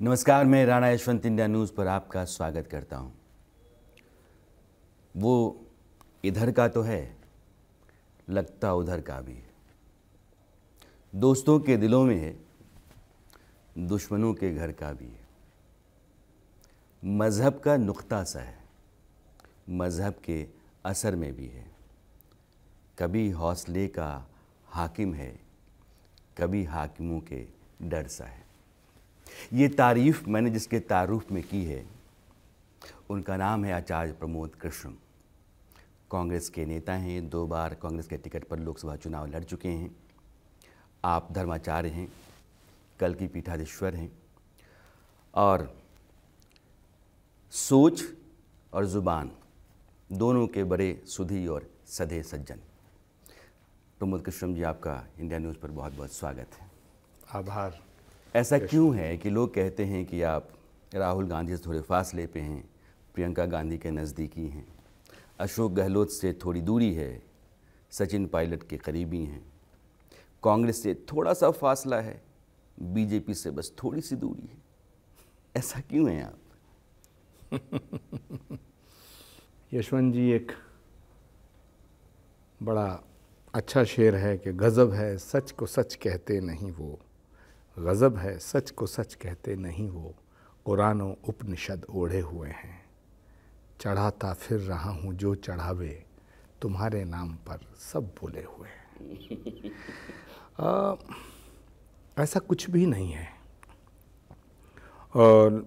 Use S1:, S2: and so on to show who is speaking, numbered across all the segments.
S1: नमस्कार, मैं Rana Yashwant India news पर आपका स्वागत करता हूं। वो इधर का तो है, लगता उधर का भी है। दोस्तों के दिलों में है, दुश्मनों के घर का भी है। मज़हब का नुक्ता सा है, मज़हब के असर में भी है। कभी हौसले का हाकिम है, कभी हाकिमों के डर सा है। ये तारीफ़ मैंने जिसके तारुफ में की है, उनका नाम है आचार्य प्रमोद कृष्णम। कांग्रेस के नेता हैं, 2 बार कांग्रेस के टिकट पर लोकसभा चुनाव लड़ चुके हैं। आप धर्माचार्य हैं, कल की पीठाधीश्वर हैं और सोच और ज़ुबान दोनों के बड़े सुधी और सधे सज्जन। प्रमोद कृष्णम जी, आपका इंडिया न्यूज़ पर बहुत बहुत स्वागत है।
S2: आभार।
S1: ऐसा क्यों है कि लोग कहते हैं कि आप राहुल गांधी से थोड़े फासले पे हैं, प्रियंका गांधी के नज़दीकी हैं, अशोक गहलोत से थोड़ी दूरी है, सचिन पायलट के करीबी हैं, कांग्रेस से थोड़ा सा फासला है, बीजेपी से बस थोड़ी सी दूरी है? ऐसा क्यों है आप?
S2: यशवंत जी, एक बड़ा अच्छा शेर है कि गज़ब है सच को सच कहते नहीं वो, गज़ब है सच को सच कहते नहीं वो, कुरान व उपनिषद ओढ़े हुए हैं, चढ़ाता फिर रहा हूँ जो चढ़ावे, तुम्हारे नाम पर सब बोले हुए हैं। ऐसा कुछ भी नहीं है और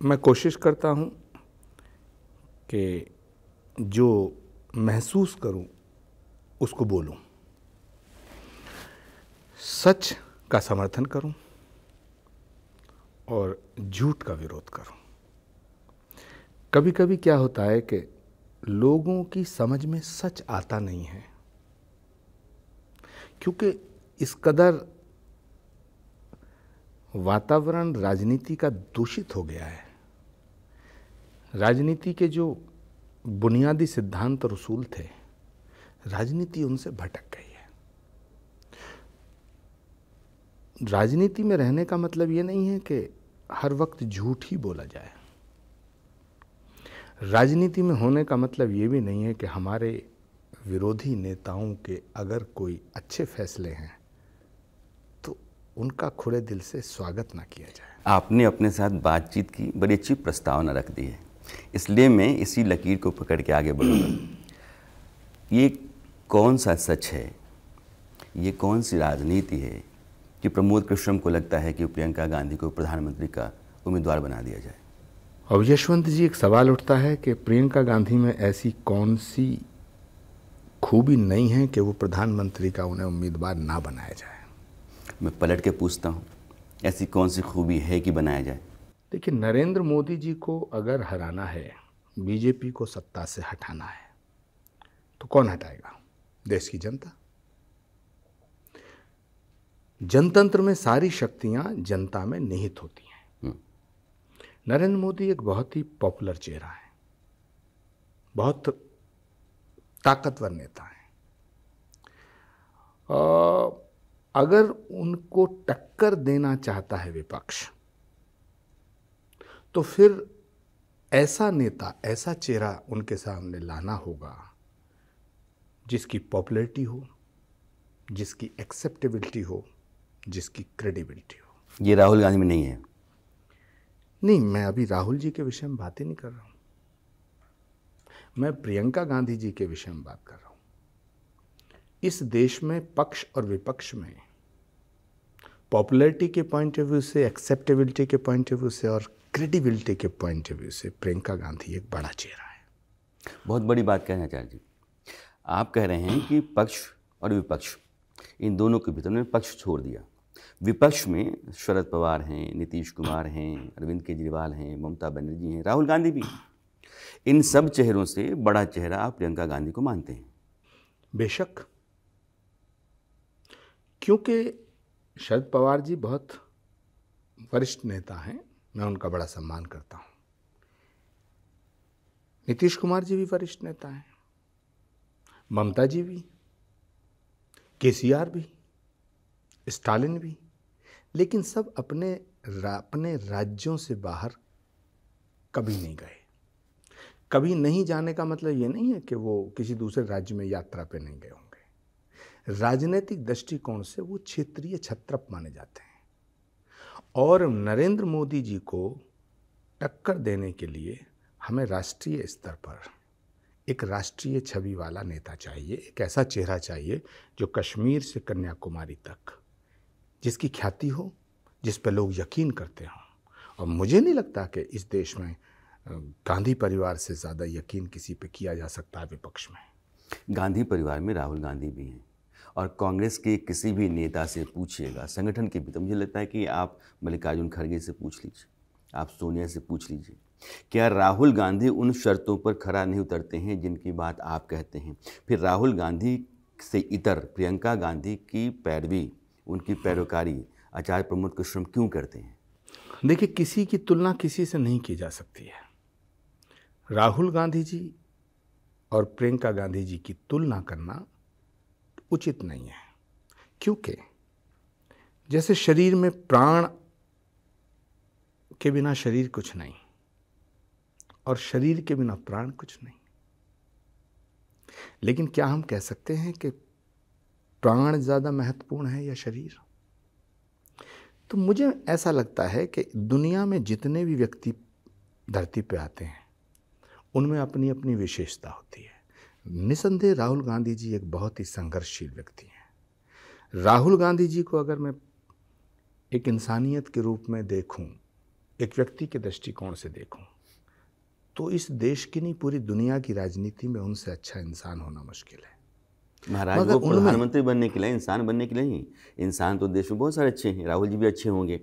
S2: मैं कोशिश करता हूँ कि जो महसूस करूँ उसको बोलूँ, सच का समर्थन करूं और झूठ का विरोध करूं। कभी कभी क्या होता है कि लोगों की समझ में सच आता नहीं है, क्योंकि इस कदर वातावरण राजनीति का दूषित हो गया है। राजनीति के जो बुनियादी सिद्धांत और उसूल थे, राजनीति उनसे भटक गई है। राजनीति में रहने का मतलब ये नहीं है कि हर वक्त झूठ ही बोला जाए। राजनीति में होने का मतलब ये भी नहीं है कि हमारे विरोधी नेताओं के अगर कोई अच्छे फैसले हैं तो उनका खुले दिल से स्वागत ना किया जाए।
S1: आपने अपने साथ बातचीत की, बड़ी अच्छी प्रस्तावना रख दी है, इसलिए मैं इसी लकीर को पकड़ के आगे बढ़ूँगा। ये कौन सा सच है, ये कौन सी राजनीति है कि प्रमोद कृष्णम को लगता है कि प्रियंका गांधी को प्रधानमंत्री का उम्मीदवार बना दिया जाए?
S2: अब यशवंत जी, एक सवाल उठता है कि प्रियंका गांधी में ऐसी कौन सी खूबी नहीं है कि वो प्रधानमंत्री का उन्हें उम्मीदवार ना बनाया जाए।
S1: मैं पलट के पूछता हूँ, ऐसी कौन सी खूबी है कि बनाया जाए?
S2: देखिए, नरेंद्र मोदी जी को अगर हराना है, बीजेपी को सत्ता से हटाना है, तो कौन हटाएगा? देश की जनता। जनतंत्र में सारी शक्तियां जनता में निहित होती हैं। नरेंद्र मोदी एक बहुत ही पॉपुलर चेहरा है, बहुत ताकतवर नेता है। अगर उनको टक्कर देना चाहता है विपक्ष, तो फिर ऐसा नेता, ऐसा चेहरा उनके सामने लाना होगा जिसकी पॉपुलैरिटी हो, जिसकी एक्सेप्टेबिलिटी हो, जिसकी क्रेडिबिलिटी हो।
S1: ये राहुल गांधी में नहीं है?
S2: नहीं, मैं अभी राहुल जी के विषय में बातें नहीं कर रहा हूं, मैं प्रियंका गांधी जी के विषय में बात कर रहा हूं। इस देश में पक्ष और विपक्ष में पॉपुलैरिटी के पॉइंट ऑफ व्यू से, एक्सेप्टेबिलिटी के पॉइंट ऑफ व्यू से और क्रेडिबिलिटी के पॉइंट ऑफ व्यू से प्रियंका गांधी एक बड़ा चेहरा है।
S1: बहुत बड़ी बात कहना आचार्य जी। आप कह रहे हैं कि पक्ष और विपक्ष, इन दोनों के भीतर में पक्ष छोड़ दिया। विपक्ष में शरद पवार हैं, नीतीश कुमार हैं, अरविंद केजरीवाल हैं, ममता बनर्जी हैं, राहुल गांधी भी। इन सब चेहरों से बड़ा चेहरा आप प्रियंका गांधी को मानते हैं?
S2: बेशक, क्योंकि शरद पवार जी बहुत वरिष्ठ नेता हैं, मैं उनका बड़ा सम्मान करता हूं। नीतीश कुमार जी भी वरिष्ठ नेता हैं, ममता जी भी, केसीआर भी, स्टालिन भी, लेकिन सब अपने अपने राज्यों से बाहर कभी नहीं गए। कभी नहीं जाने का मतलब ये नहीं है कि वो किसी दूसरे राज्य में यात्रा पे नहीं गए होंगे। राजनीतिक दृष्टिकोण से वो क्षेत्रीय छत्रप माने जाते हैं और नरेंद्र मोदी जी को टक्कर देने के लिए हमें राष्ट्रीय स्तर पर एक राष्ट्रीय छवि वाला नेता चाहिए, एक ऐसा चेहरा चाहिए जो कश्मीर से कन्याकुमारी तक जिसकी ख्याति हो, जिस पर लोग यकीन करते हों। और मुझे नहीं लगता कि इस देश में गांधी परिवार से ज़्यादा यकीन किसी पे किया जा सकता है विपक्ष में।
S1: गांधी परिवार में राहुल गांधी भी हैं और कांग्रेस के किसी भी नेता से पूछिएगा, संगठन के भी, तो मुझे लगता है कि आप मल्लिकार्जुन खड़गे से पूछ लीजिए, आप सोनिया से पूछ लीजिए, क्या राहुल गांधी उन शर्तों पर खरा नहीं उतरते हैं जिनकी बात आप कहते हैं? फिर राहुल गांधी से इतर प्रियंका गांधी की पैरवी, उनकी पैरोकारी आचार्य प्रमोद कृष्ण क्यों करते हैं?
S2: देखिए, किसी की तुलना किसी से नहीं की जा सकती है। राहुल गांधी जी और प्रियंका गांधी जी की तुलना करना उचित नहीं है, क्योंकि जैसे शरीर में प्राण के बिना शरीर कुछ नहीं और शरीर के बिना प्राण कुछ नहीं, लेकिन क्या हम कह सकते हैं कि प्राण ज़्यादा महत्वपूर्ण है या शरीर? तो मुझे ऐसा लगता है कि दुनिया में जितने भी व्यक्ति धरती पे आते हैं उनमें अपनी अपनी विशेषता होती है। निसंदेह राहुल गांधी जी एक बहुत ही संघर्षशील व्यक्ति हैं। राहुल गांधी जी को अगर मैं एक इंसानियत के रूप में देखूं, एक व्यक्ति के दृष्टिकोण से देखूं, तो इस देश की नहीं पूरी दुनिया की राजनीति में उनसे अच्छा इंसान होना मुश्किल है।
S1: महाराज, वो प्रधानमंत्री बनने के लिए, इंसान बनने के लिए नहीं। इंसान तो देश में बहुत सारे अच्छे हैं, राहुल जी भी अच्छे होंगे,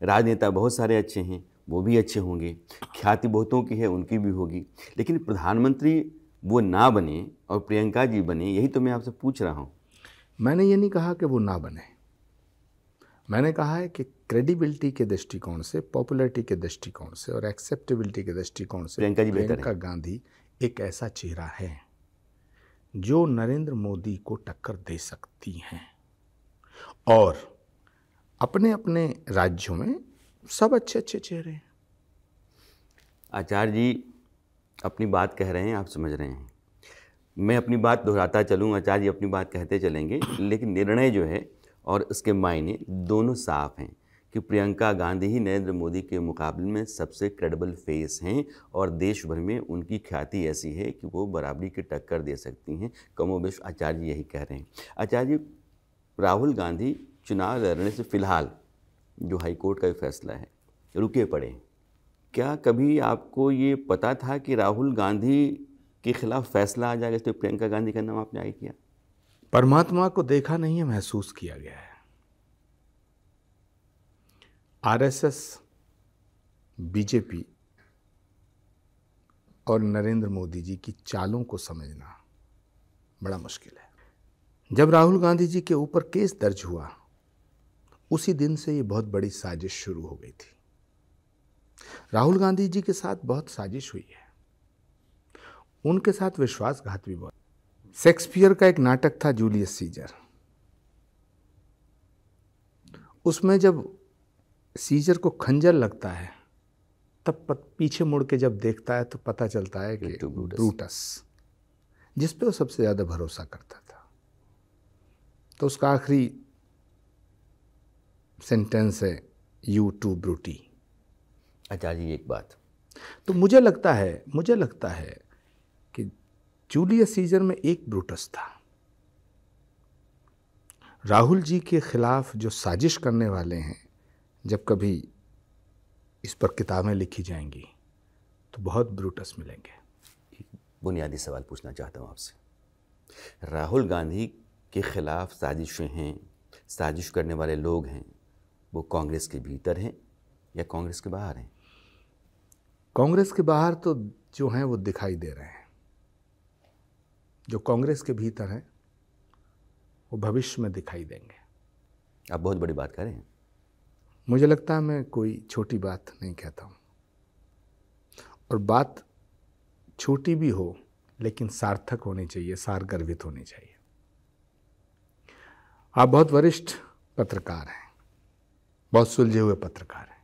S1: राजनेता बहुत सारे अच्छे हैं, वो भी अच्छे होंगे, ख्याति बहुतों की है, उनकी भी होगी, लेकिन प्रधानमंत्री वो ना बने और प्रियंका जी बने, यही तो मैं आपसे पूछ रहा हूँ।
S2: मैंने ये नहीं कहा कि वो ना बने, मैंने कहा है कि क्रेडिबिलिटी के दृष्टिकोण से, पॉपुलैरिटी के दृष्टिकोण से और एक्सेप्टेबिलिटी के दृष्टिकोण से प्रियंका गांधी एक ऐसा चेहरा है जो नरेंद्र मोदी को टक्कर दे सकती हैं। और अपने अपने राज्यों में सब अच्छे अच्छे चेहरे हैं।
S1: आचार्य जी अपनी बात कह रहे हैं, आप समझ रहे हैं, मैं अपनी बात दोहराता चलूँ, आचार्य जी अपनी बात कहते चलेंगे, लेकिन निर्णय जो है और उसके मायने दोनों साफ हैं कि प्रियंका गांधी ही नरेंद्र मोदी के मुकाबले में सबसे क्रेडिबल फेस हैं और देश भर में उनकी ख्याति ऐसी है कि वो बराबरी की टक्कर दे सकती हैं। कमोबेश आचार्य जी यही कह रहे हैं। आचार्य जी, राहुल गांधी चुनाव लड़ने से फ़िलहाल जो हाईकोर्ट का फैसला है रुके पड़े हैं, क्या कभी आपको ये पता था कि राहुल गांधी के खिलाफ फैसला आ जाएगा, तो प्रियंका गांधी का नाम आपने आगे किया?
S2: परमात्मा को देखा नहीं है, महसूस किया गया है। आरएसएस, बीजेपी और नरेंद्र मोदी जी की चालों को समझना बड़ा मुश्किल है। जब राहुल गांधी जी के ऊपर केस दर्ज हुआ, उसी दिन से ये बहुत बड़ी साजिश शुरू हो गई थी। राहुल गांधी जी के साथ बहुत साजिश हुई है, उनके साथ विश्वासघात भी बहुत। शेक्सपियर का एक नाटक था जूलियस सीजर, उसमें जब सीजर को खंजर लगता है तब पीछे मुड़ के जब देखता है तो पता चलता है कि ब्रूटस, जिस पे वो सबसे ज़्यादा भरोसा करता था, तो उसका आखिरी सेंटेंस है यू टू ब्रूटी।
S1: आचार्य जी एक बात,
S2: तो मुझे लगता है कि जूलियस सीजर में एक ब्रूटस था। राहुल जी के खिलाफ जो साजिश करने वाले हैं, जब कभी इस पर किताबें लिखी जाएंगी तो बहुत ब्रूटस मिलेंगे।
S1: बुनियादी सवाल पूछना चाहता हूँ आपसे। राहुल गांधी के खिलाफ साजिशें हैं, साजिश करने वाले लोग हैं, वो कांग्रेस के भीतर हैं या कांग्रेस के बाहर हैं?
S2: कांग्रेस के बाहर तो जो हैं वो दिखाई दे रहे हैं, जो कांग्रेस के भीतर हैं वो भविष्य में दिखाई देंगे।
S1: आप बहुत बड़ी बात कर रहे हैं।
S2: मुझे लगता है मैं कोई छोटी बात नहीं कहता हूँ, और बात छोटी भी हो लेकिन सार्थक होनी चाहिए, सारगर्भित होनी चाहिए। आप बहुत वरिष्ठ पत्रकार हैं, बहुत सुलझे हुए पत्रकार हैं,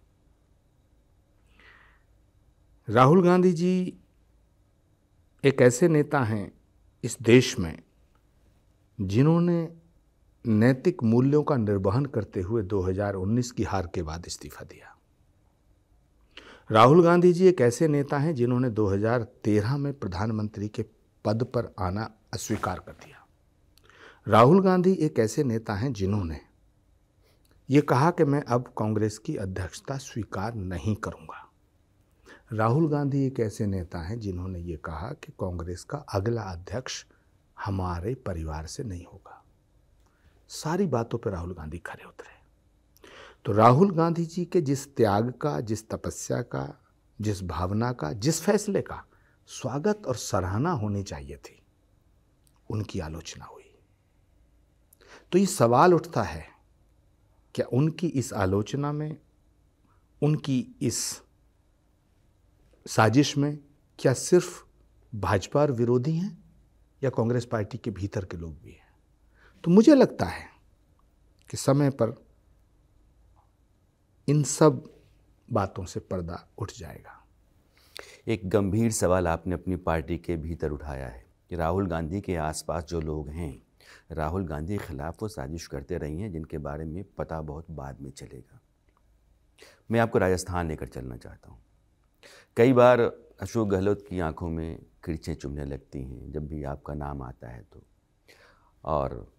S2: राहुल गांधी जी एक ऐसे नेता हैं इस देश में जिन्होंने नैतिक मूल्यों का निर्वहन करते हुए 2019 की हार के बाद इस्तीफा दिया। राहुल गांधी जी एक ऐसे नेता हैं जिन्होंने 2013 में प्रधानमंत्री के पद पर आना अस्वीकार कर दिया। राहुल गांधी एक ऐसे नेता हैं जिन्होंने ये कहा कि मैं अब कांग्रेस की अध्यक्षता स्वीकार नहीं करूंगा। राहुल गांधी एक ऐसे नेता हैं जिन्होंने ये कहा कि कांग्रेस का अगला अध्यक्ष हमारे परिवार से नहीं होगा। सारी बातों पर राहुल गांधी खरे उतरे। तो राहुल गांधी जी के जिस त्याग का, जिस तपस्या का, जिस भावना का, जिस फैसले का स्वागत और सराहना होनी चाहिए थी, उनकी आलोचना हुई। तो ये सवाल उठता है, क्या उनकी इस आलोचना में, उनकी इस साजिश में क्या सिर्फ भाजपा और विरोधी हैं या कांग्रेस पार्टी के भीतर के लोग भी हैं? तो मुझे लगता है कि समय पर इन सब बातों से पर्दा उठ जाएगा।
S1: एक गंभीर सवाल आपने अपनी पार्टी के भीतर उठाया है कि राहुल गांधी के आसपास जो लोग हैं, राहुल गांधी के खिलाफ वो साजिश करते रही हैं जिनके बारे में पता बहुत बाद में चलेगा। मैं आपको राजस्थान लेकर चलना चाहता हूँ। कई बार अशोक गहलोत की आंखों में किरचें चुभने लगती हैं जब भी आपका नाम आता है तो, और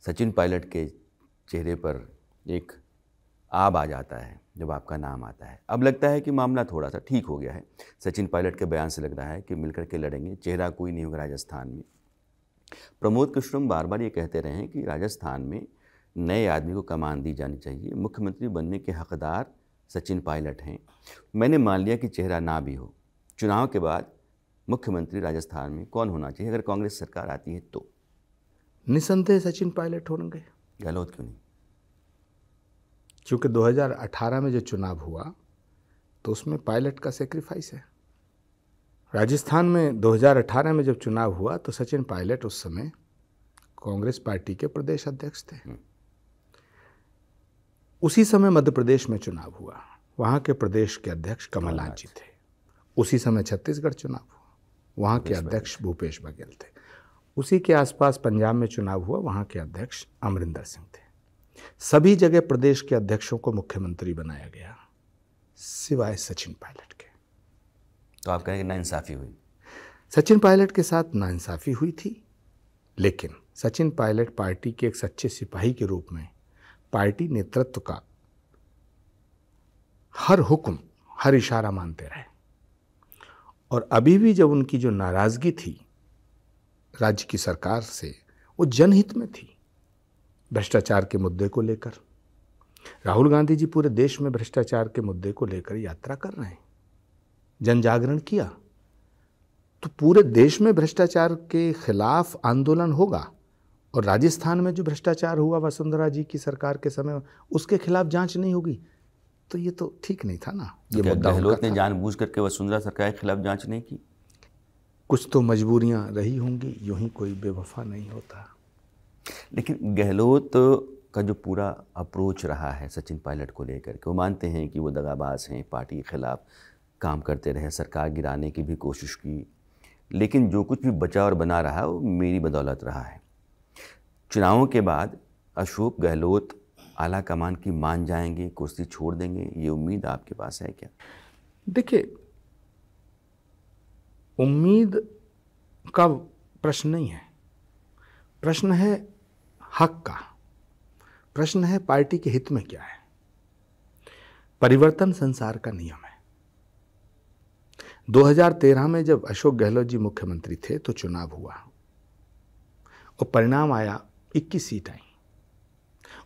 S1: सचिन पायलट के चेहरे पर एक आब आ जाता है जब आपका नाम आता है। अब लगता है कि मामला थोड़ा सा ठीक हो गया है। सचिन पायलट के बयान से लग रहा है कि मिलकर के लड़ेंगे, चेहरा कोई नहीं होगा राजस्थान में। प्रमोद कृष्णम बार बार ये कहते रहे हैं कि राजस्थान में नए आदमी को कमान दी जानी चाहिए, मुख्यमंत्री बनने के हकदार सचिन पायलट हैं। मैंने मान लिया कि चेहरा ना भी हो, चुनाव के बाद मुख्यमंत्री राजस्थान में कौन होना चाहिए अगर कांग्रेस सरकार आती है तो?
S2: निसंदेह सचिन पायलट होंगे।
S1: गहलोत क्यों नहीं?
S2: क्योंकि 2018 में जो चुनाव हुआ तो उसमें पायलट का सेक्रीफाइस है। राजस्थान में 2018 में जब चुनाव हुआ तो सचिन पायलट उस समय कांग्रेस पार्टी के प्रदेश अध्यक्ष थे। उसी समय मध्य प्रदेश में चुनाव हुआ, वहाँ के प्रदेश के अध्यक्ष कमलनाथ जी थे। उसी समय छत्तीसगढ़ चुनाव हुआ, वहाँ के अध्यक्ष भूपेश बघेल थे। उसी के आसपास पंजाब में चुनाव हुआ, वहाँ के अध्यक्ष अमरिंदर सिंह थे। सभी जगह प्रदेश के अध्यक्षों को मुख्यमंत्री बनाया गया सिवाय सचिन पायलट के।
S1: तो आप कहेंगे नाइंसाफ़ी हुई?
S2: सचिन पायलट के साथ नाइंसाफ़ी हुई थी, लेकिन सचिन पायलट पार्टी के एक सच्चे सिपाही के रूप में पार्टी नेतृत्व का हर हुक्म, हर इशारा मानते रहे। और अभी भी जब उनकी जो नाराज़गी थी राज्य की सरकार से, वो जनहित में थी। भ्रष्टाचार के मुद्दे को लेकर राहुल गांधी जी पूरे देश में भ्रष्टाचार के मुद्दे को लेकर यात्रा कर रहे हैं, जन जागरण किया। तो पूरे देश में भ्रष्टाचार के खिलाफ आंदोलन होगा, और राजस्थान में जो भ्रष्टाचार हुआ वसुंधरा जी की सरकार के समय, उसके खिलाफ जांच नहीं होगी, तो ये तो ठीक नहीं था ना। ये मुद्दा
S1: गहलोत ने जानबूझ करके वसुंधरा सरकार के खिलाफ जांच नहीं की?
S2: कुछ तो मजबूरियां रही होंगी, यूं ही कोई बेवफा नहीं होता।
S1: लेकिन गहलोत का जो पूरा अप्रोच रहा है सचिन पायलट को लेकर के, वो मानते हैं कि वो दगाबाज हैं, पार्टी के खिलाफ काम करते रहे, सरकार गिराने की भी कोशिश की, लेकिन जो कुछ भी बचा और बना रहा वो मेरी बदौलत रहा है। चुनावों के बाद अशोक गहलोत आला कमान की मान जाएंगे, कुर्सी छोड़ देंगे, ये उम्मीद आपके पास है क्या?
S2: देखिए, उम्मीद का प्रश्न नहीं है, प्रश्न है हक का, प्रश्न है पार्टी के हित में क्या है। परिवर्तन संसार का नियम है। 2013 में जब अशोक गहलोत जी मुख्यमंत्री थे तो चुनाव हुआ और परिणाम आया, 21 सीट आई।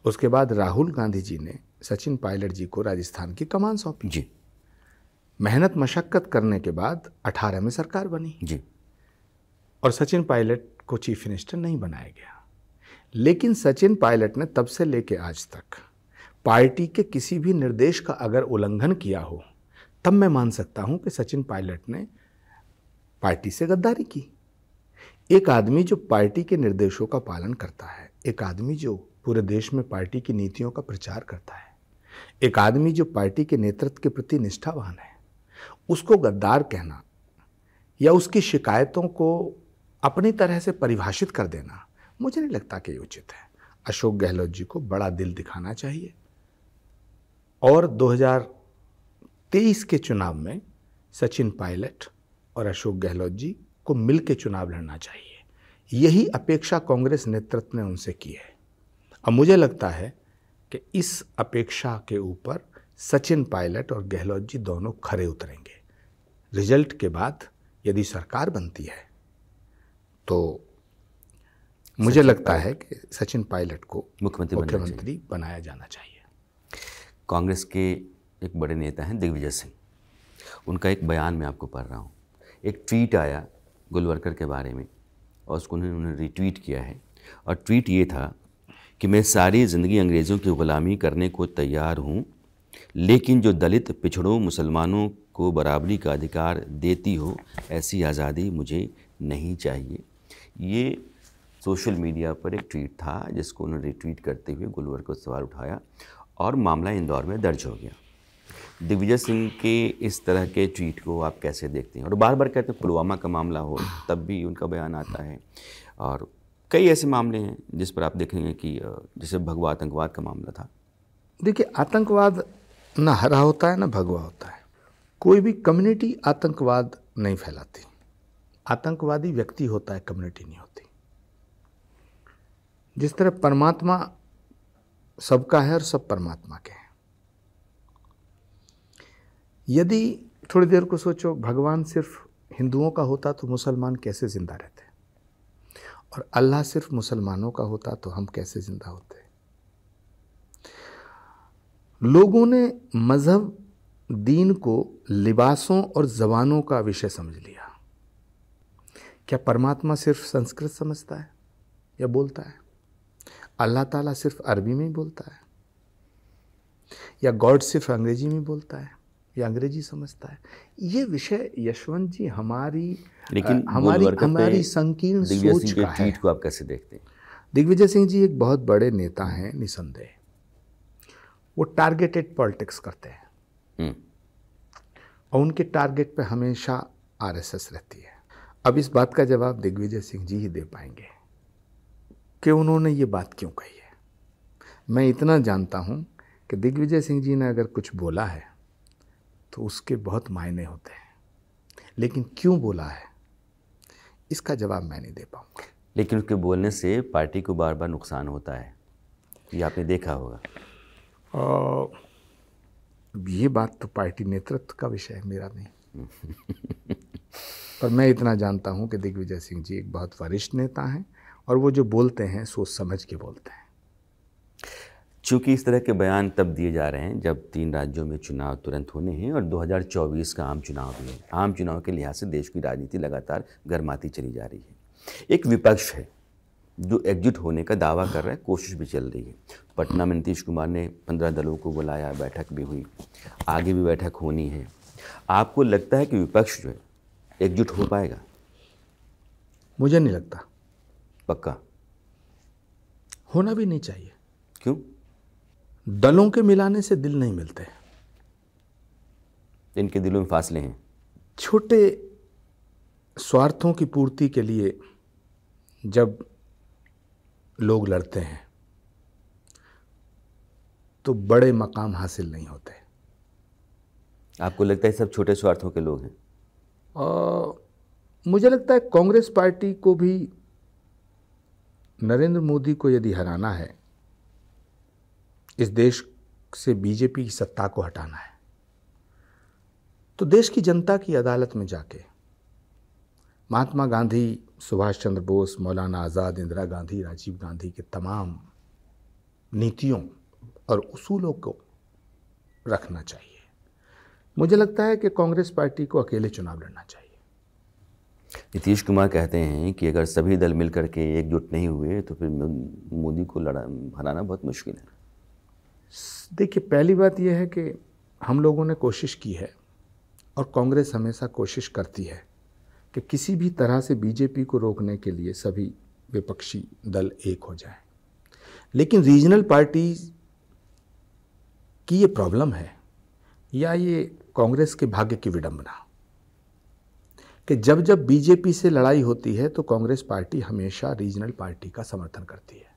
S2: उसके बाद राहुल गांधी जी ने सचिन पायलट जी को राजस्थान की कमान सौंपी
S1: जी।
S2: मेहनत मशक्कत करने के बाद 18 में सरकार बनी
S1: जी,
S2: और सचिन पायलट को चीफ मिनिस्टर नहीं बनाया गया। लेकिन सचिन पायलट ने तब से लेकर आज तक पार्टी के किसी भी निर्देश का अगर उल्लंघन किया हो, तब मैं मान सकता हूं कि सचिन पायलट ने पार्टी से गद्दारी की। एक आदमी जो पार्टी के निर्देशों का पालन करता है, एक आदमी जो पूरे देश में पार्टी की नीतियों का प्रचार करता है, एक आदमी जो पार्टी के नेतृत्व के प्रति निष्ठावान है, उसको गद्दार कहना या उसकी शिकायतों को अपनी तरह से परिभाषित कर देना मुझे नहीं लगता कि ये उचित है। अशोक गहलोत जी को बड़ा दिल दिखाना चाहिए और 2023 के चुनाव में सचिन पायलट और अशोक गहलोत जी को मिलकर चुनाव लड़ना चाहिए। यही अपेक्षा कांग्रेस नेतृत्व ने उनसे की है। अब मुझे लगता है कि इस अपेक्षा के ऊपर सचिन पायलट और गहलोत जी दोनों खरे उतरेंगे। रिजल्ट के बाद यदि सरकार बनती है तो मुझे लगता है कि सचिन पायलट को मुख्यमंत्री बनाया जाना चाहिए।
S1: कांग्रेस के एक बड़े नेता हैं दिग्विजय सिंह, उनका एक बयान मैं आपको पढ़ रहा हूँ। एक ट्वीट आया गुलवर्कर के बारे में और उसको उन्होंने रिट्वीट किया है और ट्वीट ये था कि मैं सारी ज़िंदगी अंग्रेज़ों की ग़ुलामी करने को तैयार हूँ, लेकिन जो दलित, पिछड़ों, मुसलमानों को बराबरी का अधिकार देती हो ऐसी आज़ादी मुझे नहीं चाहिए। ये सोशल मीडिया पर एक ट्वीट था जिसको उन्होंने रिट्वीट करते हुए गुलवर्कर को सवाल उठाया और मामला इंदौर में दर्ज हो गया। दिग्विजय सिंह के इस तरह के ट्वीट को आप कैसे देखते हैं? और बार बार कहते हैं पुलवामा का मामला हो तब भी उनका बयान आता है और कई ऐसे मामले हैं जिस पर आप देखेंगे कि जैसे भगवा आतंकवाद का मामला था।
S2: देखिए, आतंकवाद ना हरा होता है ना भगवा होता है। कोई भी कम्युनिटी आतंकवाद नहीं फैलाती। आतंकवादी व्यक्ति होता है, कम्युनिटी नहीं होती। जिस तरह परमात्मा सबका है और सब परमात्मा के हैं। यदि थोड़ी देर को सोचो भगवान सिर्फ हिंदुओं का होता तो मुसलमान कैसे जिंदा रहते, और अल्लाह सिर्फ मुसलमानों का होता तो हम कैसे जिंदा होते। लोगों ने मजहब, दीन को लिबासों और जबानों का विषय समझ लिया। क्या परमात्मा सिर्फ संस्कृत समझता है या बोलता है? अल्लाह ताला सिर्फ अरबी में ही बोलता है? या गॉड सिर्फ अंग्रेजी में बोलता है या अंग्रेजी समझता है? ये विषय यशवंत जी हमारी संकीर्ण सोच का है।
S1: ट्वीट को आप कैसे देखते हैं?
S2: दिग्विजय सिंह जी एक बहुत बड़े नेता हैं निसंदेह। वो टारगेटेड पॉलिटिक्स करते हैं और उनके टारगेट पे हमेशा आरएसएस रहती है। अब इस बात का जवाब दिग्विजय सिंह जी ही दे पाएंगे कि उन्होंने ये बात क्यों कही है। मैं इतना जानता हूँ कि दिग्विजय सिंह जी ने अगर कुछ बोला है तो उसके बहुत मायने होते हैं, लेकिन क्यों बोला है इसका जवाब मैं नहीं दे पाऊँगा।
S1: लेकिन उसके बोलने से पार्टी को बार बार नुकसान होता है, ये आपने देखा होगा।
S2: ये बात तो पार्टी नेतृत्व का विषय है, मेरा नहीं। पर मैं इतना जानता हूं कि दिग्विजय सिंह जी एक बहुत वरिष्ठ नेता हैं और वो जो बोलते हैं सोच समझ के बोलते हैं।
S1: चूँकि इस तरह के बयान तब दिए जा रहे हैं जब 3 राज्यों में चुनाव तुरंत होने हैं और 2024 का आम चुनाव भी है। आम चुनाव के लिहाज से देश की राजनीति लगातार गर्माती चली जा रही है। एक विपक्ष है जो एकजुट होने का दावा कर रहा है, कोशिश भी चल रही है। पटना में नीतीश कुमार ने 15 दलों को बुलाया, बैठक भी हुई, आगे भी बैठक होनी है। आपको लगता है कि विपक्ष जो है एकजुट हो पाएगा?
S2: मुझे नहीं लगता।
S1: पक्का?
S2: होना भी नहीं चाहिए।
S1: क्यों?
S2: दलों के मिलाने से दिल नहीं मिलते।
S1: इनके दिलों में फासले हैं।
S2: छोटे स्वार्थों की पूर्ति के लिए जब लोग लड़ते हैं तो बड़े मकाम हासिल नहीं होते।
S1: आपको लगता है सब छोटे स्वार्थों के लोग हैं?
S2: मुझे लगता है कांग्रेस पार्टी को भी नरेंद्र मोदी को यदि हराना है, इस देश से बीजेपी की सत्ता को हटाना है, तो देश की जनता की अदालत में जाके महात्मा गांधी, सुभाष चंद्र बोस, मौलाना आज़ाद, इंदिरा गांधी, राजीव गांधी के तमाम नीतियों और उसूलों को रखना चाहिए। मुझे लगता है कि कांग्रेस पार्टी को अकेले चुनाव लड़ना चाहिए।
S1: नीतीश कुमार कहते हैं कि अगर सभी दल मिलकर के एकजुट नहीं हुए तो फिर मोदी को हराना बहुत मुश्किल है।
S2: देखिए, पहली बात यह है कि हम लोगों ने कोशिश की है और कांग्रेस हमेशा कोशिश करती है कि किसी भी तरह से बीजेपी को रोकने के लिए सभी विपक्षी दल एक हो जाएं। लेकिन रीजनल पार्टी की ये प्रॉब्लम है या ये कांग्रेस के भाग्य की विडंबना कि जब जब बीजेपी से लड़ाई होती है तो कांग्रेस पार्टी हमेशा रीजनल पार्टी का समर्थन करती है,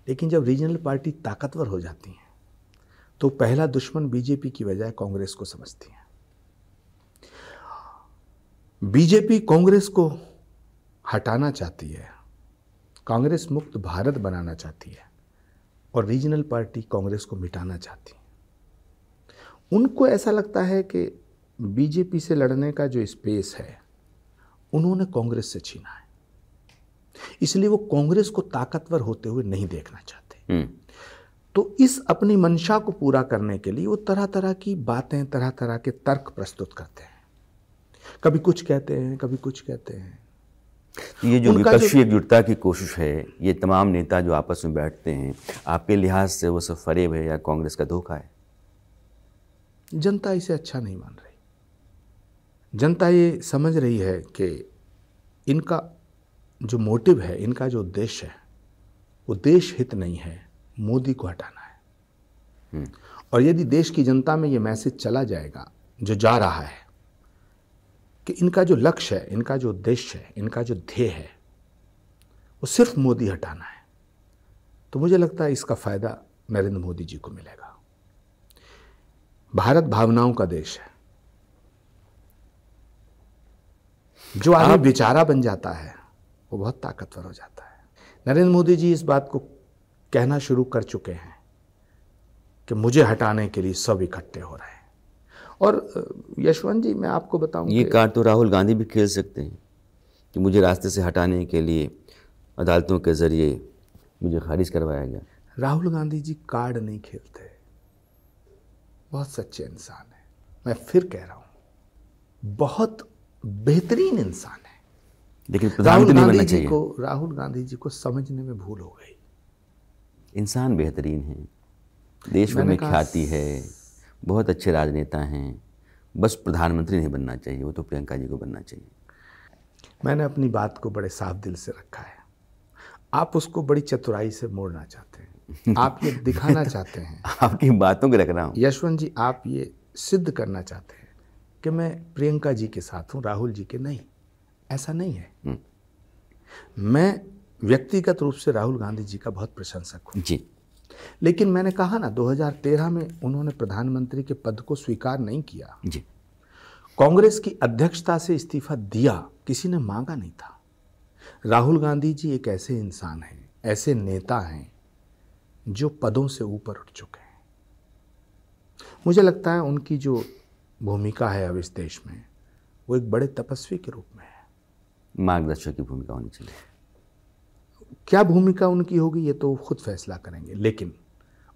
S2: लेकिन जब रीजनल पार्टी ताकतवर हो जाती हैं तो पहला दुश्मन बीजेपी की बजाय कांग्रेस को समझती है। बीजेपी कांग्रेस को हटाना चाहती है, कांग्रेस मुक्त भारत बनाना चाहती है, और रीजनल पार्टी कांग्रेस को मिटाना चाहती है। उनको ऐसा लगता है कि बीजेपी से लड़ने का जो स्पेस है उन्होंने कांग्रेस से छीना है, इसलिए वो कांग्रेस को ताकतवर होते हुए नहीं देखना चाहते। तो इस अपनी मंशा को पूरा करने के लिए वो तरह तरह की बातें, तरह तरह के तर्क प्रस्तुत करते हैं। कभी कुछ कहते हैं, कभी कुछ कहते हैं।
S1: ये जो विपक्षी एकजुटता की कोशिश है, ये तमाम नेता जो आपस में बैठते हैं, आपके लिहाज से वो सब फरेब है या कांग्रेस का धोखा है?
S2: जनता इसे अच्छा नहीं मान रही। जनता ये समझ रही है कि इनका जो मोटिव है, इनका जो उद्देश्य है, वो देश हित नहीं है, मोदी को हटाना है। और यदि देश की जनता में ये मैसेज चला जाएगा, जो जा रहा है, कि इनका जो लक्ष्य है, इनका जो उद्देश्य है, इनका जो ध्येय है, वो सिर्फ मोदी हटाना है, तो मुझे लगता है इसका फायदा नरेंद्र मोदी जी को मिलेगा। भारत भावनाओं का देश है। जो आदमी बेचारा बन जाता है वो बहुत ताकतवर हो जाता है। नरेंद्र मोदी जी इस बात को कहना शुरू कर चुके हैं कि मुझे हटाने के लिए सब इकट्ठे हो रहे हैं। और यशवंत जी, मैं आपको बताऊं,
S1: ये कार्ड तो राहुल गांधी भी खेल सकते हैं कि मुझे रास्ते से हटाने के लिए अदालतों के जरिए मुझे खारिज करवाया गया।
S2: राहुल गांधी जी कार्ड नहीं खेलते, बहुत सच्चे इंसान है। मैं फिर कह रहा हूं, बहुत बेहतरीन इंसान है,
S1: लेकिन प्रधानमंत्री नहीं बनना चाहिए।
S2: राहुल गांधी जी को समझने में भूल हो गई।
S1: इंसान बेहतरीन है, देश में ख्याति है, बहुत अच्छे राजनेता हैं, बस प्रधानमंत्री नहीं बनना चाहिए, वो तो प्रियंका जी को बनना चाहिए।
S2: मैंने अपनी बात को बड़े साफ दिल से रखा है। आप उसको बड़ी चतुराई से मोड़ना चाहते हैं, आप ये दिखाना चाहते हैं।
S1: आपकी बातों को रख रहा हूँ
S2: यशवंत जी, आप ये सिद्ध करना चाहते हैं कि मैं प्रियंका जी के साथ हूँ, राहुल जी के नहीं। ऐसा नहीं है। मैं व्यक्तिगत रूप से राहुल गांधी जी का बहुत प्रशंसक हूँ
S1: जी,
S2: लेकिन मैंने कहा ना, 2013 में उन्होंने प्रधानमंत्री के पद को स्वीकार नहीं किया
S1: जी।
S2: कांग्रेस की अध्यक्षता से इस्तीफा दिया, किसी ने मांगा नहीं था। राहुल गांधी जी एक ऐसे इंसान हैं, ऐसे नेता हैं जो पदों से ऊपर उठ चुके हैं। मुझे लगता है उनकी जो भूमिका है अब इस देश में, वो एक बड़े तपस्वी के रूप में है।
S1: मार्गदर्शक की भूमिका होनी चाहिए।
S2: क्या भूमिका उनकी होगी ये तो खुद फैसला करेंगे, लेकिन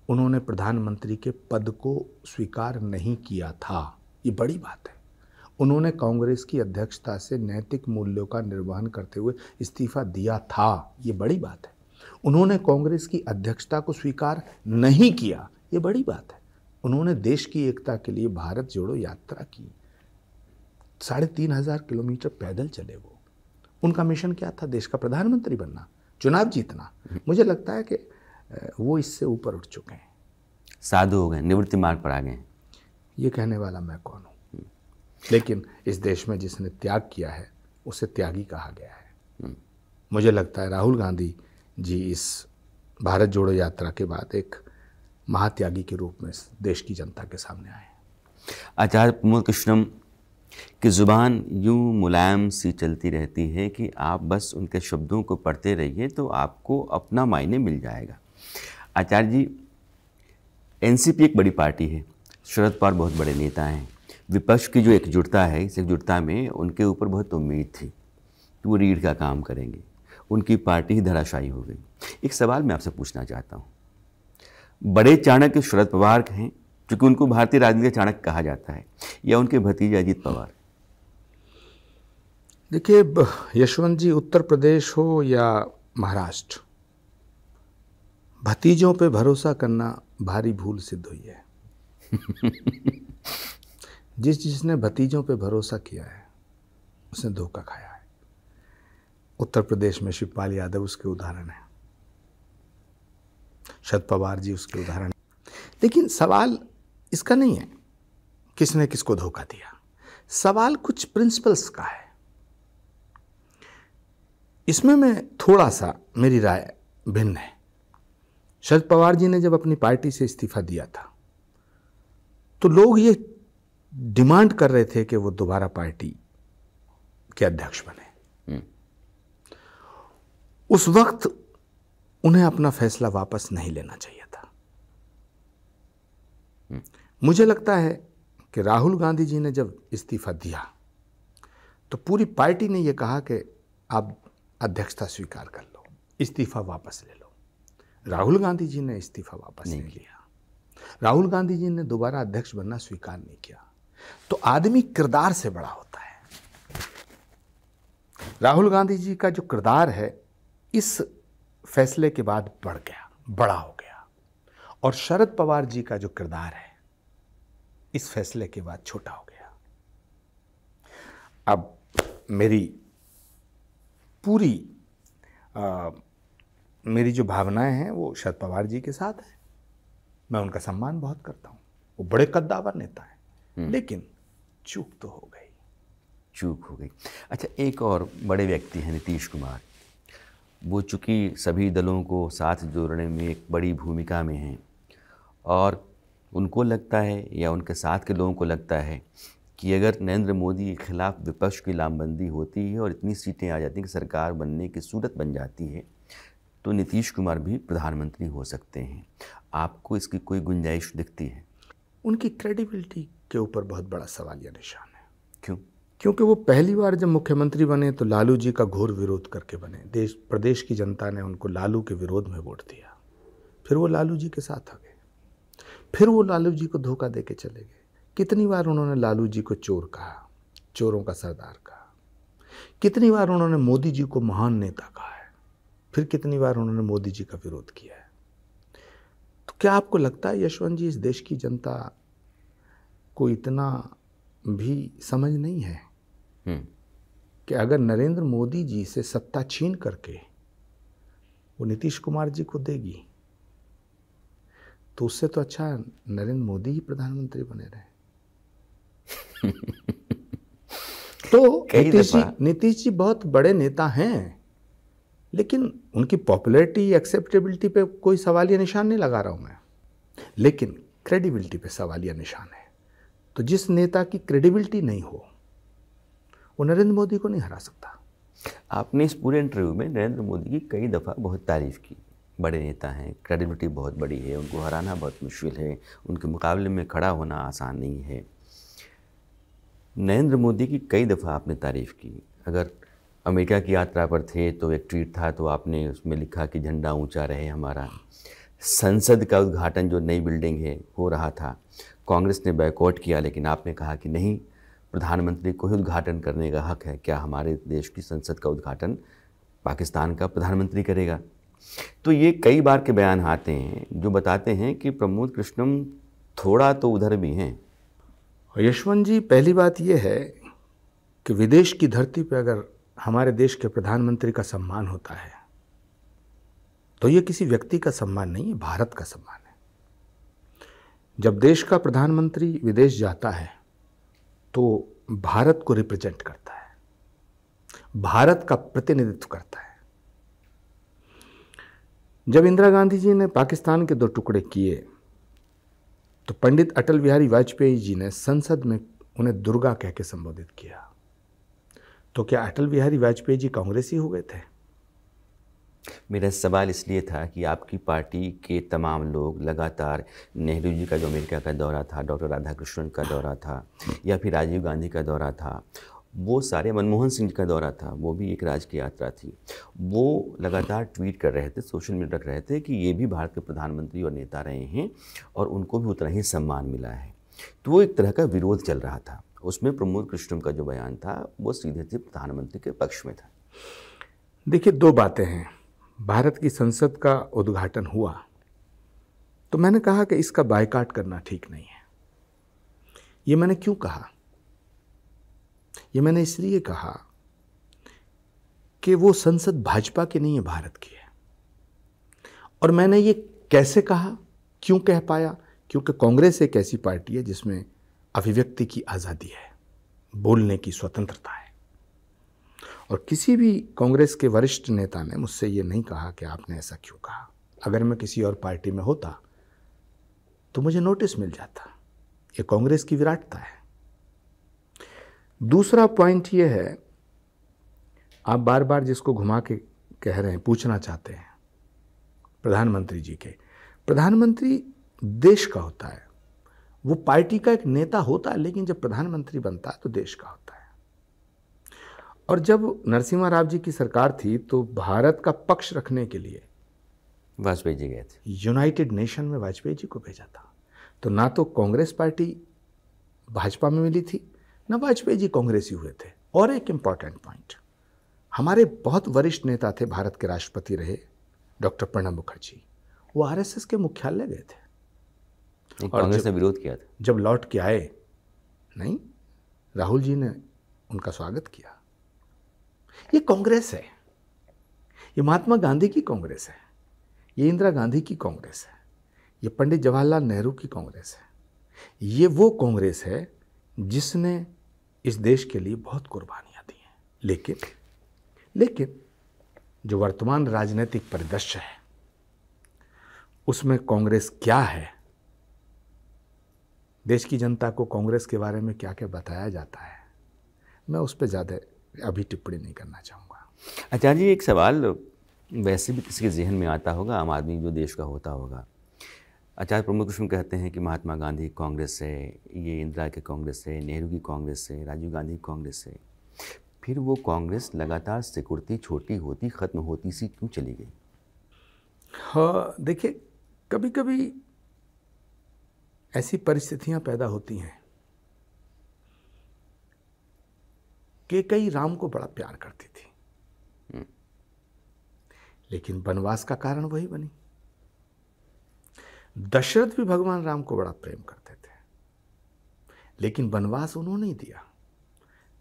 S2: उन्होंने प्रधानमंत्री के पद को स्वीकार नहीं किया था, ये बड़ी बात है। उन्होंने कांग्रेस की अध्यक्षता से नैतिक मूल्यों का निर्वहन करते हुए इस्तीफा दिया था, ये बड़ी बात है। उन्होंने कांग्रेस की अध्यक्षता को स्वीकार नहीं किया, ये बड़ी बात है। उन्होंने देश की एकता के लिए भारत जोड़ो यात्रा की, 3,500 किलोमीटर पैदल चले वो। उनका मिशन क्या था? देश का प्रधानमंत्री बनना, चुनाव जीतना। मुझे लगता है कि वो इससे ऊपर उठ चुके हैं,
S1: साधु हो गए, निवृत्ति मार्ग पर आ गए।
S2: ये कहने वाला मैं कौन हूँ? लेकिन इस देश में जिसने त्याग किया है उसे त्यागी कहा गया है। मुझे लगता है राहुल गांधी जी इस भारत जोड़ो यात्रा के बाद एक महात्यागी के रूप में देश की जनता के सामने आए।
S1: आचार्य प्रमोद कृष्णम की ज़ुबान यूँ मुलायम सी चलती रहती है कि आप बस उनके शब्दों को पढ़ते रहिए तो आपको अपना मायने मिल जाएगा। आचार्य जी, एनसीपी एक बड़ी पार्टी है, शरद पवार बहुत बड़े नेता हैं। विपक्ष की जो एकजुटता है, इस एकजुटता में उनके ऊपर बहुत उम्मीद थी कि वो रीढ़ का काम करेंगे। उनकी पार्टी ही धराशायी हो गई। एक सवाल मैं आपसे पूछना चाहता हूँ, बड़े चाणक्य शरद पवार हैं, क्योंकि उनको भारतीय राजनीति का चाणक्य कहा जाता है, या उनके भतीजे अजीत पवार?
S2: देखिए यशवंत जी, उत्तर प्रदेश हो या महाराष्ट्र, भतीजों पे भरोसा करना भारी भूल सिद्ध हुई है। जिसने भतीजों पे भरोसा किया है उसने धोखा खाया है। उत्तर प्रदेश में शिवपाल यादव उसके उदाहरण है, शरद पवार जी उसके उदाहरण है। लेकिन सवाल इसका नहीं है किसने किसको धोखा दिया। सवाल कुछ प्रिंसिपल्स का है। इसमें मैं थोड़ा सा, मेरी राय भिन्न है। शरद पवार जी ने जब अपनी पार्टी से इस्तीफा दिया था तो लोग ये डिमांड कर रहे थे कि वो दोबारा पार्टी के अध्यक्ष बने। उस वक्त उन्हें अपना फैसला वापस नहीं लेना चाहिए था। मुझे लगता है कि राहुल गांधी जी ने जब इस्तीफा दिया तो पूरी पार्टी ने यह कहा कि आप अध्यक्षता स्वीकार कर लो, इस्तीफा वापस ले लो। राहुल गांधी जी ने इस्तीफा वापस नहीं लिया। राहुल गांधी जी ने दोबारा अध्यक्ष बनना स्वीकार नहीं किया। तो आदमी किरदार से बड़ा होता है। राहुल गांधी जी का जो किरदार है इस फैसले के बाद बढ़ गया, बड़ा हो गया, और शरद पवार जी का जो किरदार है इस फैसले के बाद छोटा हो गया। अब मेरी मेरी जो भावनाएं हैं वो शरद पवार जी के साथ है। मैं उनका सम्मान बहुत करता हूं, वो बड़े कद्दावर नेता हैं, लेकिन चूक तो हो गई।
S1: चूक हो गई। अच्छा, एक और बड़े व्यक्ति हैं नीतीश कुमार। वो चूँकि सभी दलों को साथ जोड़ने में एक बड़ी भूमिका में हैं, और उनको लगता है या उनके साथ के लोगों को लगता है कि अगर नरेंद्र मोदी के खिलाफ विपक्ष की लामबंदी होती है और इतनी सीटें आ जाती हैं कि सरकार बनने की सूरत बन जाती है, तो नीतीश कुमार भी प्रधानमंत्री हो सकते हैं। आपको इसकी कोई गुंजाइश दिखती है?
S2: उनकी क्रेडिबिलिटी के ऊपर बहुत बड़ा सवालिया निशान है।
S1: क्यों?
S2: क्योंकि वो पहली बार जब मुख्यमंत्री बने तो लालू जी का घोर विरोध करके बने। प्रदेश की जनता ने उनको लालू के विरोध में वोट दिया। फिर वो लालू जी के साथ आ गए। फिर वो लालू जी को धोखा दे के चले गए। कितनी बार उन्होंने लालू जी को चोर कहा, चोरों का सरदार कहा। कितनी बार उन्होंने मोदी जी को महान नेता कहा है। फिर कितनी बार उन्होंने मोदी जी का विरोध किया है। तो क्या आपको लगता है यशवंत जी, इस देश की जनता को इतना भी समझ नहीं है कि अगर नरेंद्र मोदी जी से सत्ता छीन करके वो नीतीश कुमार जी को देगी तो उससे तो अच्छा नरेंद्र मोदी ही प्रधानमंत्री बने रहे। तो नीतीश जी बहुत बड़े नेता हैं, लेकिन उनकी पॉपुलैरिटी, एक्सेप्टेबिलिटी पे कोई सवालिया निशान नहीं लगा रहा हूं मैं, लेकिन क्रेडिबिलिटी पे सवालिया निशान है। तो जिस नेता की क्रेडिबिलिटी नहीं हो वो नरेंद्र मोदी को नहीं हरा सकता।
S1: आपने इस पूरे इंटरव्यू में नरेंद्र मोदी की कई दफ़ा बहुत तारीफ़ की। बड़े नेता हैं, क्रेडिबिलिटी बहुत बड़ी है, उनको हराना बहुत मुश्किल है, उनके मुकाबले में खड़ा होना आसान नहीं है। नरेंद्र मोदी की कई दफ़ा आपने तारीफ़ की। अगर अमेरिका की यात्रा पर थे तो एक ट्वीट था तो आपने उसमें लिखा कि झंडा ऊंचा रहे हमारा। संसद का उद्घाटन जो नई बिल्डिंग है हो रहा था, कांग्रेस ने बैकआउट किया, लेकिन आपने कहा कि नहीं, प्रधानमंत्री को ही उद्घाटन करने का हक है। क्या हमारे देश की संसद का उद्घाटन पाकिस्तान का प्रधानमंत्री करेगा? तो ये कई बार के बयान आते हैं जो बताते हैं कि प्रमोद कृष्णम थोड़ा तो उधर भी हैं।
S2: यशवंत जी, पहली बात यह है कि विदेश की धरती पर अगर हमारे देश के प्रधानमंत्री का सम्मान होता है तो ये किसी व्यक्ति का सम्मान नहीं है, भारत का सम्मान है। जब देश का प्रधानमंत्री विदेश जाता है तो भारत को रिप्रेजेंट करता है, भारत का प्रतिनिधित्व करता है। जब इंदिरा गांधी जी ने पाकिस्तान के 2 टुकड़े किए तो पंडित अटल बिहारी वाजपेयी जी ने संसद में उन्हें दुर्गा कह के संबोधित किया। तो क्या अटल बिहारी वाजपेयी जी कांग्रेसी हो गए थे?
S1: मेरा सवाल इसलिए था कि आपकी पार्टी के तमाम लोग लगातार, नेहरू जी का जो अमेरिका का दौरा था, डॉक्टर राधाकृष्णन का दौरा था, या फिर राजीव गांधी का दौरा था, वो सारे, मनमोहन सिंह का दौरा था, वो भी एक राज की यात्रा थी, वो लगातार ट्वीट कर रहे थे, सोशल मीडिया रख रहे थे कि ये भी भारत के प्रधानमंत्री और नेता रहे हैं और उनको भी उतना ही सम्मान मिला है। तो वो एक तरह का विरोध चल रहा था। उसमें प्रमोद कृष्णम का जो बयान था वो सीधे सीधे प्रधानमंत्री के पक्ष में था।
S2: देखिए, 2 बातें हैं। भारत की संसद का उद्घाटन हुआ तो मैंने कहा कि इसका बायकॉट करना ठीक नहीं है। ये मैंने क्यों कहा? ये मैंने इसलिए कहा कि वो संसद भाजपा की नहीं है, भारत की है। और मैंने ये कैसे कहा, क्यों कह पाया? क्योंकि कांग्रेस एक ऐसी पार्टी है जिसमें अभिव्यक्ति की आज़ादी है, बोलने की स्वतंत्रता है। और किसी भी कांग्रेस के वरिष्ठ नेता ने मुझसे ये नहीं कहा कि आपने ऐसा क्यों कहा। अगर मैं किसी और पार्टी में होता तो मुझे नोटिस मिल जाता। ये कांग्रेस की विराटता है। दूसरा पॉइंट ये है, आप बार बार जिसको घुमा के कह रहे हैं, पूछना चाहते हैं प्रधानमंत्री जी के। प्रधानमंत्री देश का होता है, वो पार्टी का एक नेता होता है, लेकिन जब प्रधानमंत्री बनता है तो देश का होता है। और जब नरसिम्हा राव जी की सरकार थी तो भारत का पक्ष रखने के लिए
S1: वाजपेयी जी गए थे,
S2: यूनाइटेड नेशन में वाजपेयी जी को भेजा था। तो ना तो कांग्रेस पार्टी भाजपा में मिली थी, ना वाजपेयी जी कांग्रेसी हुए थे। और एक इंपॉर्टेंट पॉइंट, हमारे बहुत वरिष्ठ नेता थे, भारत के राष्ट्रपति रहे डॉक्टर प्रणब मुखर्जी, वो आरएसएस के मुख्यालय गए थे।
S1: कांग्रेस ने विरोध किया था।
S2: जब लौट के आए, नहीं, राहुल जी ने उनका स्वागत किया। ये कांग्रेस है, ये महात्मा गांधी की कांग्रेस है, ये इंदिरा गांधी की कांग्रेस है, ये पंडित जवाहरलाल नेहरू की कांग्रेस है। ये वो कांग्रेस है जिसने इस देश के लिए बहुत कुर्बानियां दी हैं। लेकिन जो वर्तमान राजनीतिक परिदृश्य है उसमें कांग्रेस क्या है, देश की जनता को कांग्रेस के बारे में क्या क्या बताया जाता है, मैं उस पर ज़्यादा अभी टिप्पणी नहीं करना चाहूँगा।
S1: आचार्य जी, एक सवाल वैसे भी किसी के जहन में आता होगा, आम आदमी जो देश का होता होगा। आचार्य प्रमोद कृष्ण कहते हैं कि महात्मा गांधी कांग्रेस से, ये इंदिरा की कांग्रेस से, नेहरू की कांग्रेस से, राजीव गांधी की कांग्रेस से, फिर वो कांग्रेस लगातार सिकुड़ती, छोटी होती, ख़त्म होती सी क्यों चली गई?
S2: हाँ, देखिए, कभी कभी ऐसी परिस्थितियां पैदा होती हैं कि कई राम को बड़ा प्यार करती थी, लेकिन वनवास का कारण वही बनी। दशरथ भी भगवान राम को बड़ा प्रेम करते थे, लेकिन वनवास उन्होंने ही दिया।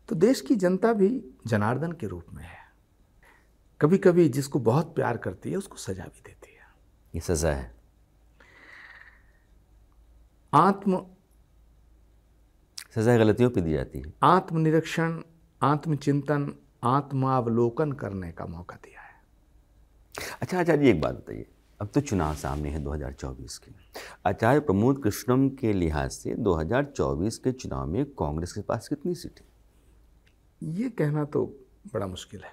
S2: तो देश की जनता भी जनार्दन के रूप में है, कभी कभी जिसको बहुत प्यार करती है उसको सजा भी देती है।
S1: ये सजा है। सजा गलतियों पे दी जाती है।
S2: आत्मनिरीक्षण, आत्मचिंतन, आत्मावलोकन करने का मौका दिया है।
S1: अच्छा आचार्य, एक बात बताइए, अब तो चुनाव सामने है 2024 के। आचार्य प्रमोद कृष्णम के लिहाज से 2024 के चुनाव में कांग्रेस के पास कितनी सीटें?
S2: ये कहना तो बड़ा मुश्किल है।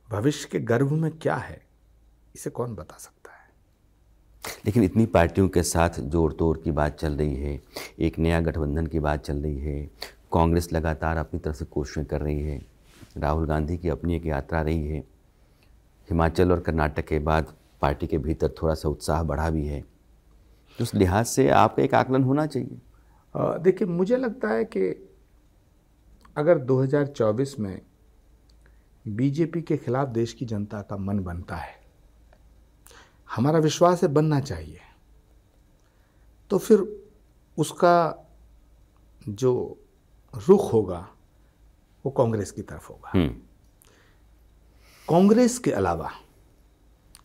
S2: भविष्य के गर्भ में क्या है, इसे कौन बता सकता है।
S1: लेकिन इतनी पार्टियों के साथ जोड़ तोड़ की बात चल रही है, एक नया गठबंधन की बात चल रही है, कांग्रेस लगातार अपनी तरफ से कोशिशें कर रही है, राहुल गांधी की अपनी एक यात्रा रही है, हिमाचल और कर्नाटक के बाद पार्टी के भीतर थोड़ा सा उत्साह बढ़ा भी है। तो उस लिहाज से आपका एक आकलन होना चाहिए।
S2: देखिए, मुझे लगता है कि अगर 2024 में बीजेपी के खिलाफ देश की जनता का मन बनता है, हमारा विश्वास है बनना चाहिए, तो फिर उसका जो रुख होगा वो कांग्रेस की तरफ होगा। कांग्रेस के अलावा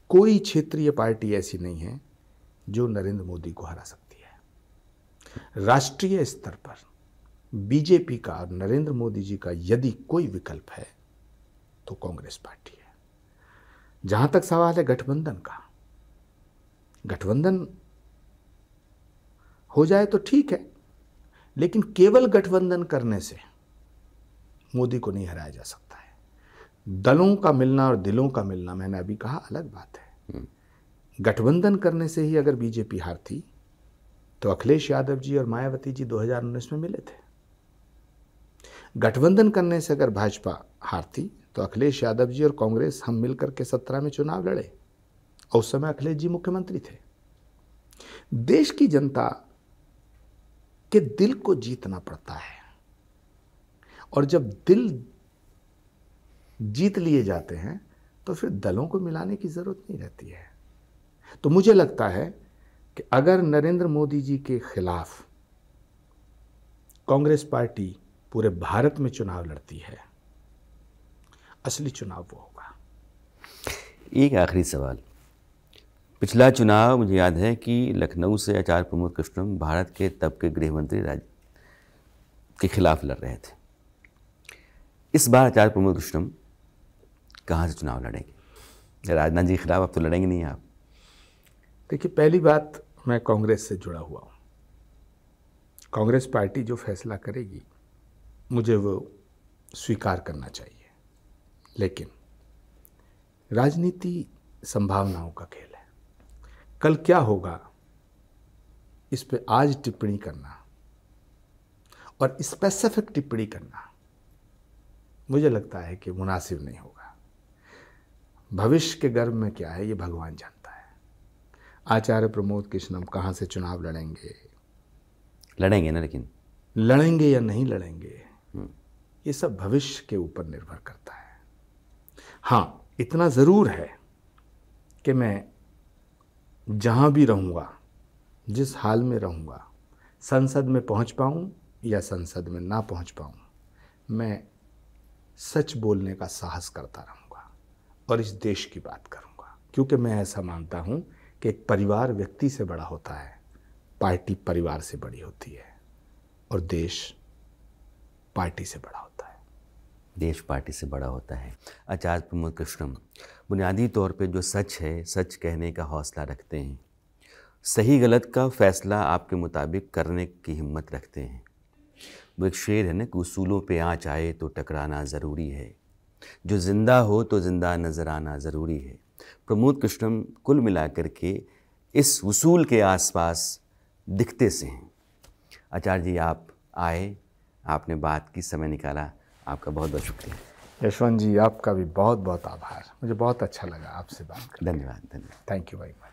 S2: कोई क्षेत्रीय पार्टी ऐसी नहीं है जो नरेंद्र मोदी को हरा सकती है। राष्ट्रीय स्तर पर बीजेपी का और नरेंद्र मोदी जी का यदि कोई विकल्प है तो कांग्रेस पार्टी है। जहां तक सवाल है गठबंधन का, गठबंधन हो जाए तो ठीक है, लेकिन केवल गठबंधन करने से मोदी को नहीं हराया जा सकता है। दलों का मिलना और दिलों का मिलना, मैंने अभी कहा, अलग बात है। गठबंधन करने से ही अगर बीजेपी हारती तो अखिलेश यादव जी और मायावती जी 2019 में मिले थे। गठबंधन करने से अगर भाजपा हारती तो अखिलेश यादव जी और कांग्रेस हम मिलकर के 17 में चुनाव लड़े, और उस समय अखिलेश जी मुख्यमंत्री थे। देश की जनता के दिल को जीतना पड़ता है, और जब दिल जीत लिए जाते हैं तो फिर दलों को मिलाने की जरूरत नहीं रहती है। तो मुझे लगता है कि अगर नरेंद्र मोदी जी के खिलाफ कांग्रेस पार्टी पूरे भारत में चुनाव लड़ती है, असली चुनाव वो होगा।
S1: एक आखिरी सवाल, पिछला चुनाव मुझे याद है कि लखनऊ से आचार्य प्रमोद कृष्णम भारत के तब के गृह मंत्री के खिलाफ लड़ रहे थे। इस बार आचार्य प्रमोद कृष्णम कहाँ से चुनाव लड़ेंगे? राजनाथ जी के खिलाफ अब तो लड़ेंगे नहीं आप।
S2: देखिए, पहली बात, मैं कांग्रेस से जुड़ा हुआ हूँ। कांग्रेस पार्टी जो फैसला करेगी मुझे वो स्वीकार करना चाहिए, लेकिन राजनीति संभावनाओं का खेल है। कल क्या होगा इस पे आज टिप्पणी करना और स्पेसिफिक टिप्पणी करना मुझे लगता है कि मुनासिब नहीं होगा। भविष्य के गर्भ में क्या है ये भगवान जानता है। आचार्य प्रमोद कृष्णम कहाँ से चुनाव लड़ेंगे
S1: ना, लेकिन
S2: लड़ेंगे या नहीं लड़ेंगे ये सब भविष्य के ऊपर निर्भर करता है। हाँ, इतना ज़रूर है कि मैं जहाँ भी रहूँगा, जिस हाल में रहूँगा, संसद में पहुँच पाऊँ या संसद में ना पहुँच पाऊँ, मैं सच बोलने का साहस करता रहूँगा और इस देश की बात करूँगा, क्योंकि मैं ऐसा मानता हूँ कि एक परिवार व्यक्ति से बड़ा होता है, पार्टी परिवार से बड़ी होती है और देश पार्टी से बड़ा होता है।
S1: देश पार्टी से बड़ा होता है। आचार्य प्रमोद कृष्णम बुनियादी तौर पे जो सच है, सच कहने का हौसला रखते हैं, सही गलत का फैसला आपके मुताबिक करने की हिम्मत रखते हैं। वो एक शेर है ना कि उसूलों पे आँच आए तो टकराना ज़रूरी है, जो ज़िंदा हो तो ज़िंदा नज़र आना ज़रूरी है। प्रमोद कृष्णम कुल मिलाकर के इस उसूल के आसपास दिखते से हैं। आचार्य जी, आप आए, आपने बात की, समय निकाला, आपका बहुत बहुत शुक्रिया।
S2: यशवंत जी, आपका भी बहुत बहुत आभार। मुझे बहुत अच्छा लगा आपसे बात करके।
S1: धन्यवाद।
S2: Thank you very much.